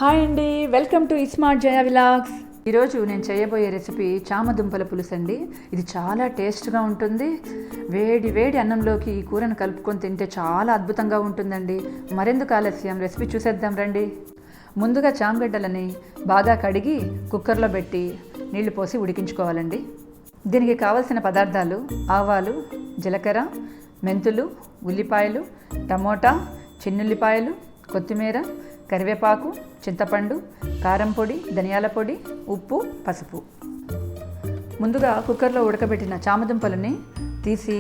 Hi అండి, welcome to smart Jaya vlogs. ఈరోజు నేను చేయబోయే రెసిపీ చామదుంపల పులుసు అండి. ఇది చాలా టేస్ట్గా ఉంటుంది. వేడి వేడి అన్నంలోకి ఈ కూరను కలుపుకొని తింటే చాలా అద్భుతంగా ఉంటుందండి. మరెందుకు ఆలస్యం, రెసిపీ చూసేద్దాం రండి. ముందుగా చామగడ్డలని బాగా కడిగి కుక్కర్లో పెట్టి నీళ్లు పోసి ఉడికించుకోవాలండి. దీనికి కావలసిన పదార్థాలు: ఆవాలు, జీలకర్ర, మెంతులు, ఉల్లిపాయలు, టమోటా, చిన్నుల్లిపాయలు, కొత్తిమీర, కరివేపాకు, చింతపండు, కారం పొడి, ధనియాల పొడి, ఉప్పు, పసుపు. ముందుగా కుక్కర్లో ఉడకబెట్టిన చామదుంపలని తీసి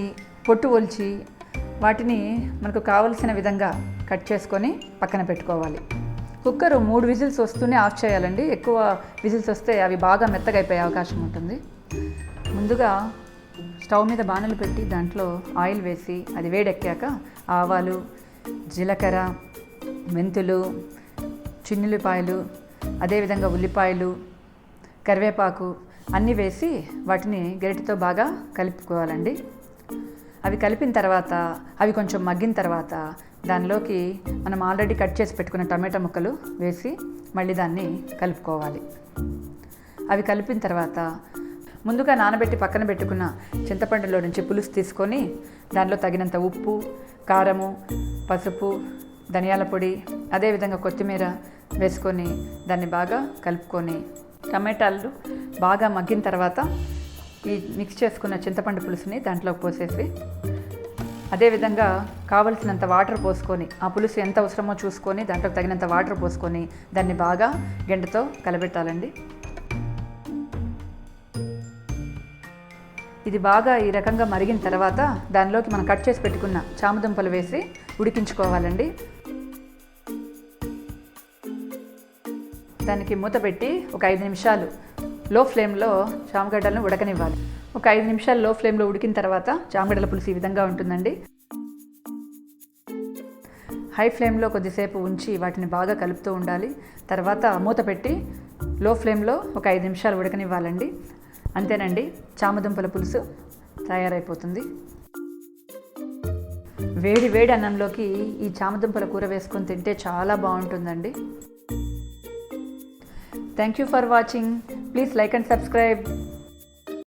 పొట్టు ఒలిచి వాటిని మనకు కావలసిన విధంగా కట్ చేసుకొని పక్కన పెట్టుకోవాలి. కుక్కరు 3 విజిల్స్ వస్తూనే ఆఫ్ చేయాలండి. ఎక్కువ విజిల్స్ వస్తే అవి బాగా మెత్తగా అయిపోయే అవకాశం ఉంటుంది. ముందుగా స్టవ్ మీద బాణలు పెట్టి దాంట్లో ఆయిల్ వేసి అది వేడెక్కాక ఆవాలు, జీలకర్ర, మెంతులు, చిన్నుల్లిపాయలు, అదేవిధంగా ఉల్లిపాయలు, కరివేపాకు అన్నీ వేసి వాటిని గరిటెతో బాగా కలుపుకోవాలండి. అవి కలిపిన తర్వాత అవి కొంచెం మగ్గిన తర్వాత దానిలోకి మనం ఆల్రెడీ కట్ చేసి పెట్టుకున్న టమాటా ముక్కలు వేసి మళ్ళీ దాన్ని కలుపుకోవాలి. అవి కలిపిన తర్వాత ముందుగా నానబెట్టి పక్కన పెట్టుకున్న చింతపండులో నుంచి పులుసు తీసుకొని దానిలో తగినంత ఉప్పు, కారము, పసుపు, ధనియాల పొడి, అదేవిధంగా కొత్తిమీర వేసుకొని దాన్ని బాగా కలుపుకొని టమాటాలు బాగా మగ్గిన తర్వాత ఈ మిక్స్ చేసుకున్న చింతపండు పులుసుని దాంట్లోకి పోసేసి అదేవిధంగా కావలసినంత వాటర్ పోసుకొని ఆ పులుసు ఎంత అవసరమో చూసుకొని దాంట్లో తగినంత వాటర్ పోసుకొని దాన్ని బాగా గెంటతో కలబెట్టాలండి. ఇది బాగా ఈ రకంగా మరిగిన తర్వాత దానిలోకి మనం కట్ చేసి పెట్టుకున్న చామదుంపలు వేసి ఉడికించుకోవాలండి. దానికి మూత పెట్టి ఒక 5 నిమిషాలు లో ఫ్లేమ్లో చామగడ్డలను ఉడకనివ్వాలి. ఒక 5 నిమిషాలు లో ఫ్లేమ్లో ఉడికిన తర్వాత చామగడ్డల పులుసు ఈ విధంగా ఉంటుందండి. హై ఫ్లేమ్లో కొద్దిసేపు ఉంచి వాటిని బాగా కలుపుతూ ఉండాలి. తర్వాత మూత పెట్టి లో ఫ్లేమ్లో ఒక 5 నిమిషాలు ఉడకనివ్వాలండి. అంతేనండి, చామదుంపల పులుసు తయారైపోతుంది. వేడి వేడి అన్నంలోకి ఈ చామదుంపల కూర వేసుకొని తింటే చాలా బాగుంటుందండి. Thank you for watching. Please like and subscribe.